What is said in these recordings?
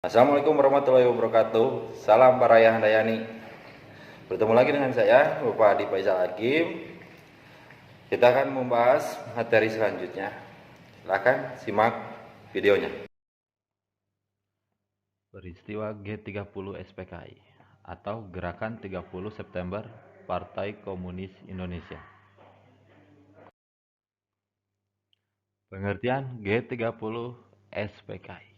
Assalamualaikum warahmatullahi wabarakatuh. Salam para Ayah Handayani. Bertemu lagi dengan saya, Bapak Adi Faisal Hakim. Kita akan membahas materi selanjutnya. Silahkan simak videonya. Peristiwa G30 SPKI atau Gerakan 30 September Partai Komunis Indonesia. Pengertian G30 SPKI.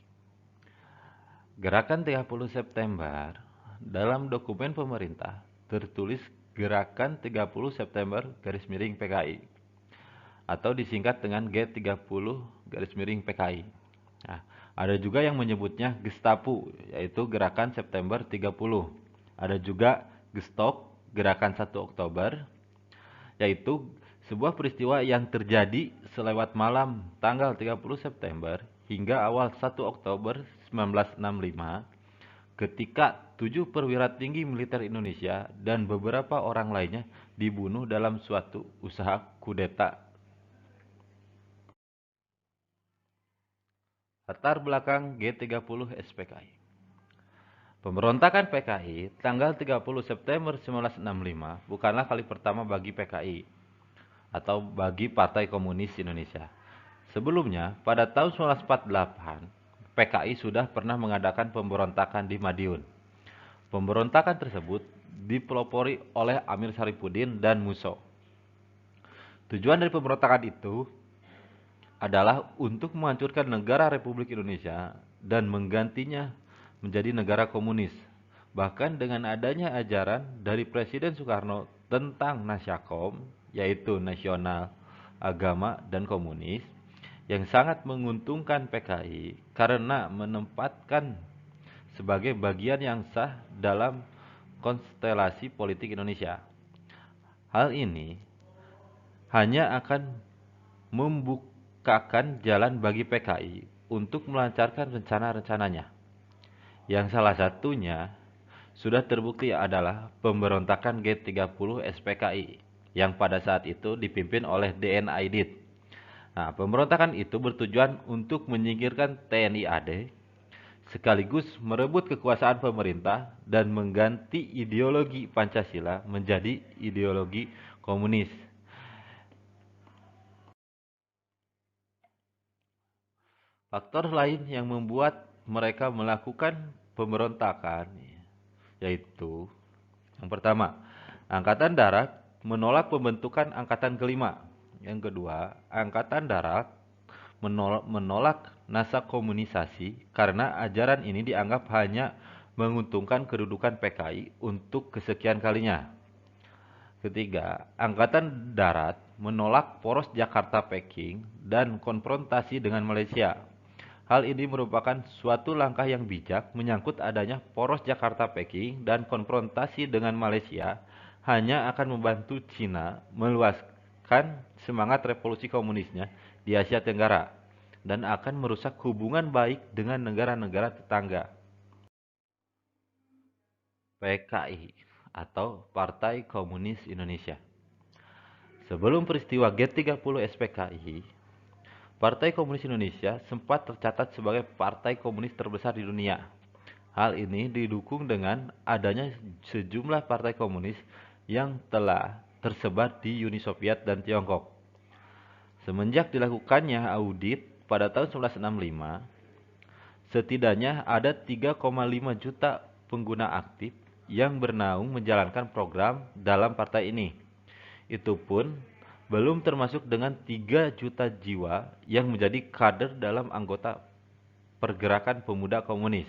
Gerakan 30 September dalam dokumen pemerintah tertulis Gerakan 30 September (PKI) atau disingkat dengan G30-PKI. Nah, ada juga yang menyebutnya Gestapu, yaitu Gerakan September 30. Ada juga Gestok, Gerakan 1 Oktober, yaitu sebuah peristiwa yang terjadi selewat malam tanggal 30 September hingga awal 1 Oktober 1965 ketika 7 perwira tinggi militer Indonesia dan beberapa orang lainnya dibunuh dalam suatu usaha kudeta. Latar belakang G30 SPKI. Pemberontakan PKI tanggal 30 September 1965 bukanlah kali pertama bagi PKI atau bagi Partai Komunis Indonesia. Sebelumnya, pada tahun 1948, PKI sudah pernah mengadakan pemberontakan di Madiun. Pemberontakan tersebut dipelopori oleh Amir Syarifuddin dan Musso. Tujuan dari pemberontakan itu adalah untuk menghancurkan negara Republik Indonesia dan menggantinya menjadi negara komunis. Bahkan dengan adanya ajaran dari Presiden Soekarno tentang Nasyakom, yaitu nasional, agama, dan komunis, yang sangat menguntungkan PKI karena menempatkan sebagai bagian yang sah dalam konstelasi politik Indonesia. Hal ini hanya akan membukakan jalan bagi PKI untuk melancarkan rencana-rencananya. Yang salah satunya sudah terbukti adalah pemberontakan G30 SPKI yang pada saat itu dipimpin oleh DN Aidit. Nah, pemberontakan itu bertujuan untuk menyingkirkan TNI AD sekaligus merebut kekuasaan pemerintah dan mengganti ideologi Pancasila menjadi ideologi komunis. Faktor lain yang membuat mereka melakukan pemberontakan yaitu yang pertama, Angkatan Darat menolak pembentukan Angkatan Kelima. Yang kedua, Angkatan Darat menolak nasakomunisasi karena ajaran ini dianggap hanya menguntungkan kedudukan PKI untuk kesekian kalinya. Ketiga, Angkatan Darat menolak poros Jakarta-Peking dan konfrontasi dengan Malaysia. Hal ini merupakan suatu langkah yang bijak menyangkut adanya poros Jakarta-Peking dan konfrontasi dengan Malaysia hanya akan membantu Cina meluaskan semangat revolusi komunisnya di Asia Tenggara dan akan merusak hubungan baik dengan negara-negara tetangga. PKI atau Partai Komunis Indonesia. Sebelum peristiwa G30 SPKI, Partai Komunis Indonesia sempat tercatat sebagai partai komunis terbesar di dunia. Hal ini didukung dengan adanya sejumlah partai komunis yang telah tersebar di Uni Soviet dan Tiongkok. Semenjak dilakukannya audit pada tahun 1965, setidaknya ada 3,5 juta pengguna aktif yang bernaung menjalankan program dalam partai ini. Itu pun belum termasuk dengan 3 juta jiwa yang menjadi kader dalam anggota Pergerakan Pemuda Komunis.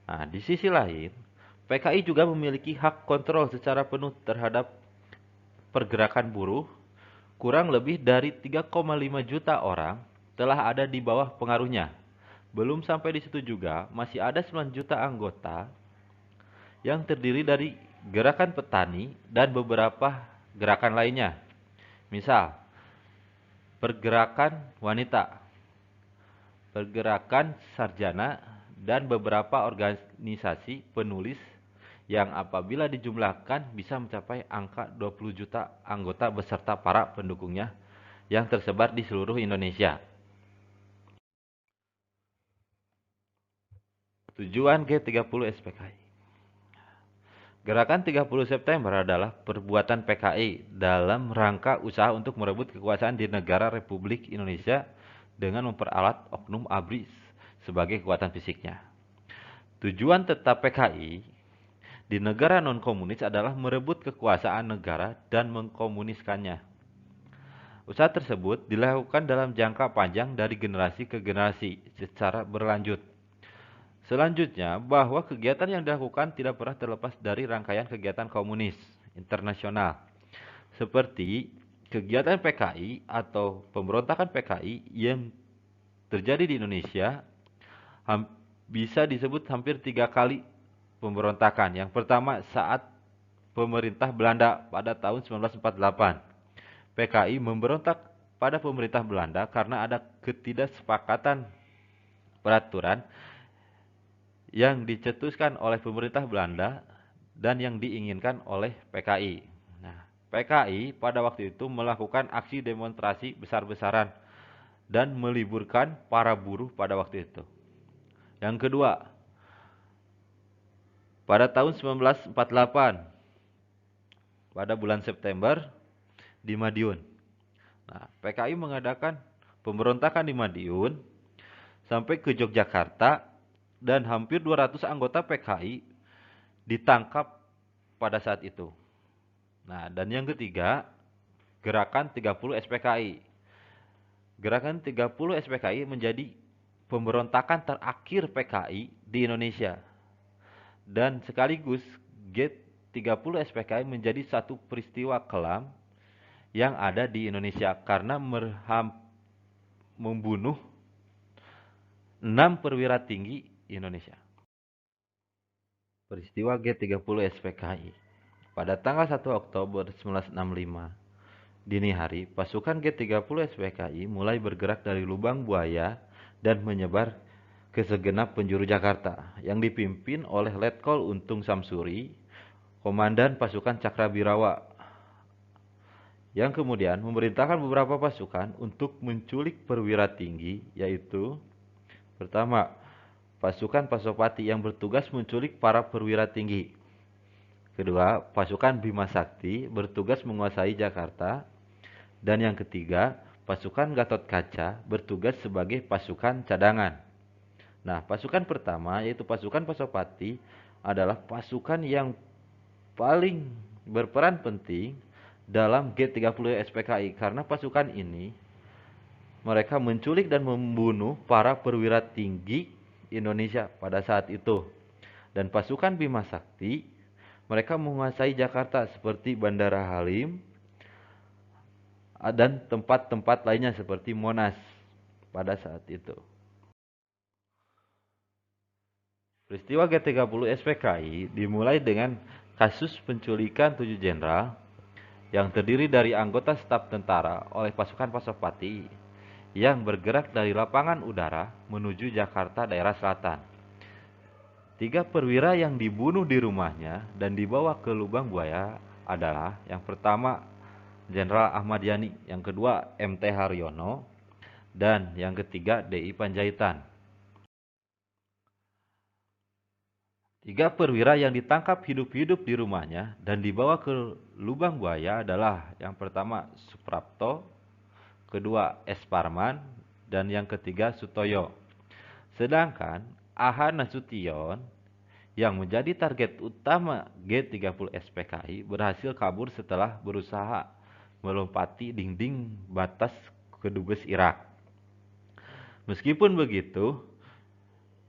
Nah, di sisi lain, PKI juga memiliki hak kontrol secara penuh terhadap pergerakan buruh. Kurang lebih dari 3,5 juta orang telah ada di bawah pengaruhnya. Belum sampai di situ juga, masih ada 9 juta anggota yang terdiri dari gerakan petani dan beberapa gerakan lainnya. Misal, pergerakan wanita, pergerakan sarjana, dan beberapa organisasi penulis yang apabila dijumlahkan bisa mencapai angka 20 juta anggota beserta para pendukungnya yang tersebar di seluruh Indonesia. Tujuan G30 SPKI. Gerakan 30 September adalah perbuatan PKI dalam rangka usaha untuk merebut kekuasaan di negara Republik Indonesia dengan memperalat oknum ABRI sebagai kekuatan fisiknya. Tujuan tetap PKI di negara non-komunis adalah merebut kekuasaan negara dan mengkomuniskannya. Usaha tersebut dilakukan dalam jangka panjang dari generasi ke generasi secara berlanjut. Selanjutnya, bahwa kegiatan yang dilakukan tidak pernah terlepas dari rangkaian kegiatan komunis internasional, seperti kegiatan PKI atau pemberontakan PKI yang terjadi di Indonesia. Bisa disebut hampir 3 kali pemberontakan. Yang pertama saat pemerintah Belanda pada tahun 1948. PKI memberontak pada pemerintah Belanda karena ada ketidaksepakatan peraturan yang dicetuskan oleh pemerintah Belanda dan yang diinginkan oleh PKI. Nah, PKI pada waktu itu melakukan aksi demonstrasi besar-besaran dan meliburkan para buruh pada waktu itu. Yang kedua, pada tahun 1948, pada bulan September di Madiun. Nah, PKI mengadakan pemberontakan di Madiun sampai ke Yogyakarta dan hampir 200 anggota PKI ditangkap pada saat itu. Nah, dan yang ketiga, gerakan 30 SPKI. Gerakan 30 SPKI menjadi pemberontakan terakhir PKI di Indonesia. Dan sekaligus G30 SPKI menjadi satu peristiwa kelam yang ada di Indonesia karena membunuh 6 perwira tinggi Indonesia. Peristiwa G30 SPKI. Pada tanggal 1 Oktober 1965, dini hari, pasukan G30 SPKI mulai bergerak dari Lubang Buaya dan menyebar ke segenap penjuru Jakarta, yang dipimpin oleh Letkol Untung Samsuri, komandan pasukan Cakrabirawa, yang kemudian memerintahkan beberapa pasukan untuk menculik perwira tinggi, yaitu pertama, pasukan Pasopati yang bertugas menculik para perwira tinggi. Kedua, pasukan Bima Sakti bertugas menguasai Jakarta. Dan yang ketiga, pasukan Gatot Kaca bertugas sebagai pasukan cadangan. Nah, pasukan pertama yaitu pasukan Pasopati adalah pasukan yang paling berperan penting dalam G30 SPKI karena pasukan ini mereka menculik dan membunuh para perwira tinggi Indonesia pada saat itu. Dan pasukan Bima Sakti, mereka menguasai Jakarta seperti Bandara Halim dan tempat-tempat lainnya seperti Monas pada saat itu. Peristiwa G30 SPKI dimulai dengan kasus penculikan 7 jenderal yang terdiri dari anggota staf tentara oleh pasukan Pasopati yang bergerak dari lapangan udara menuju Jakarta daerah selatan. 3 perwira yang dibunuh di rumahnya dan dibawa ke Lubang Buaya adalah yang pertama Jenderal Ahmad Yani, yang kedua MT Haryono, dan yang ketiga DI Panjaitan. 3 perwira yang ditangkap hidup-hidup di rumahnya dan dibawa ke Lubang Buaya adalah yang pertama Suprapto, kedua S. Parman, dan yang ketiga Sutoyo. Sedangkan AH Nasution yang menjadi target utama G30 SPKI berhasil kabur setelah berusaha melompati dinding batas kedubes Irak. Meskipun begitu,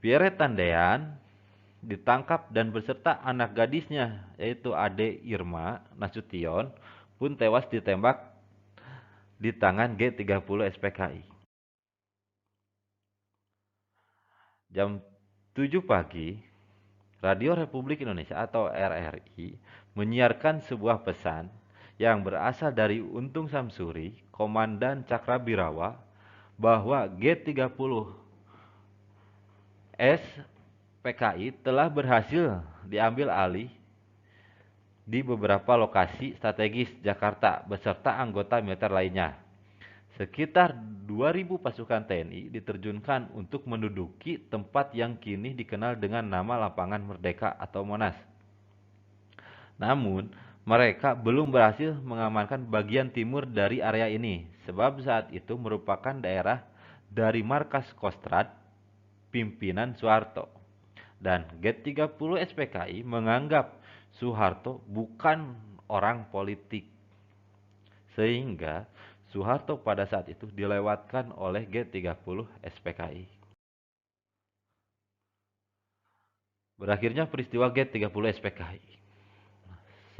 Pierre Tandean ditangkap dan beserta anak gadisnya yaitu Ade Irma Nasution pun tewas ditembak di tangan G30 SPKI. Jam 7 pagi, Radio Republik Indonesia atau RRI menyiarkan sebuah pesan yang berasal dari Untung Samsuri, Komandan Cakrabirawa, bahwa G30 SPKI telah berhasil diambil alih di beberapa lokasi strategis Jakarta beserta anggota militer lainnya. Sekitar 2.000 pasukan TNI diterjunkan untuk menduduki tempat yang kini dikenal dengan nama Lapangan Merdeka atau Monas. Namun, mereka belum berhasil mengamankan bagian timur dari area ini, sebab saat itu merupakan daerah dari markas Kostrad pimpinan Soeharto. Dan G30 SPKI menganggap Soeharto bukan orang politik, sehingga Soeharto pada saat itu dilewatkan oleh G30 SPKI. Berakhirnya peristiwa G30 SPKI.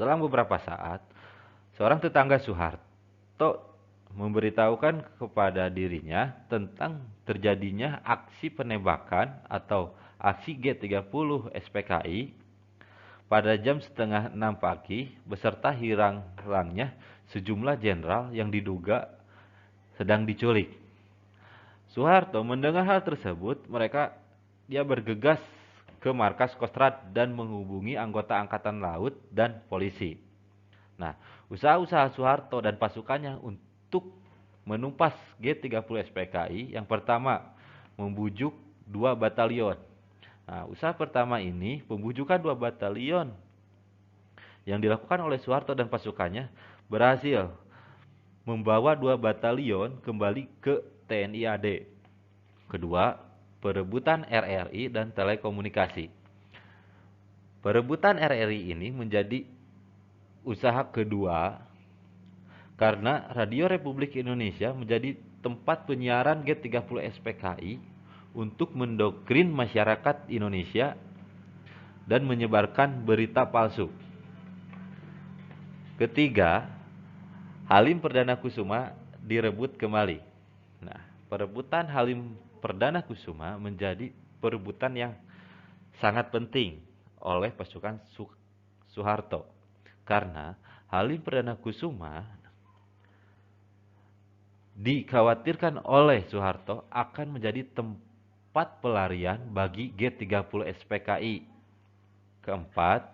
Selang beberapa saat, seorang tetangga Soeharto memberitahukan kepada dirinya tentang terjadinya aksi penembakan atau aksi G30 SPKI pada jam setengah 6 pagi beserta hilangnya sejumlah jenderal yang diduga sedang diculik. Soeharto mendengar hal tersebut, dia bergegas ke markas Kostrad dan menghubungi anggota Angkatan Laut dan polisi. Nah, usaha-usaha Soeharto dan pasukannya untuk menumpas G30 SPKI yang pertama membujuk 2 batalion. Nah, usaha pertama ini, pembujukan 2 batalion yang dilakukan oleh Soeharto dan pasukannya berhasil membawa 2 batalion kembali ke TNI AD. Kedua, perebutan RRI dan telekomunikasi. Perebutan RRI ini menjadi usaha kedua karena Radio Republik Indonesia menjadi tempat penyiaran G30 SPKI untuk mendoktrin masyarakat Indonesia dan menyebarkan berita palsu. Ketiga, Halim Perdana Kusuma direbut kembali. Nah, perebutan Halim Perdana Kusuma menjadi perebutan yang sangat penting oleh pasukan Soeharto karena Halim Perdana Kusuma dikhawatirkan oleh Soeharto akan menjadi tempat pelarian bagi G30 SPKI. Keempat,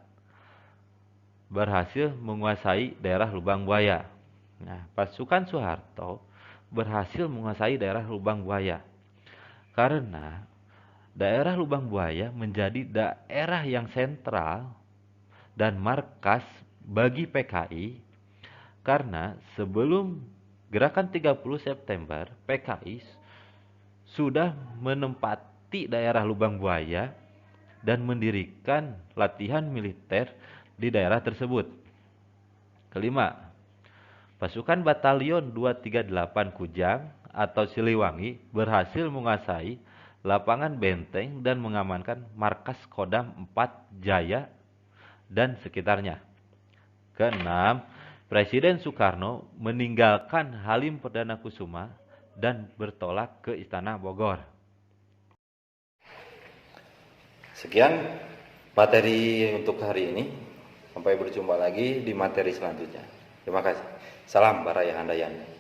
berhasil menguasai daerah Lubang Buaya. Nah, pasukan Soeharto berhasil menguasai daerah Lubang Buaya karena daerah Lubang Buaya menjadi daerah yang sentral dan markas bagi PKI karena sebelum gerakan 30 September PKI sudah menempati daerah Lubang Buaya dan mendirikan latihan militer di daerah tersebut. Kelima, pasukan Batalion 238 Kujang atau Siliwangi berhasil menguasai lapangan benteng dan mengamankan markas Kodam 4 Jaya dan sekitarnya. Keenam, Presiden Soekarno meninggalkan Halim Perdana Kusuma dan bertolak ke Istana Bogor. Sekian materi untuk hari ini. Sampai berjumpa lagi di materi selanjutnya. Terima kasih. Salam Baraya Handayani.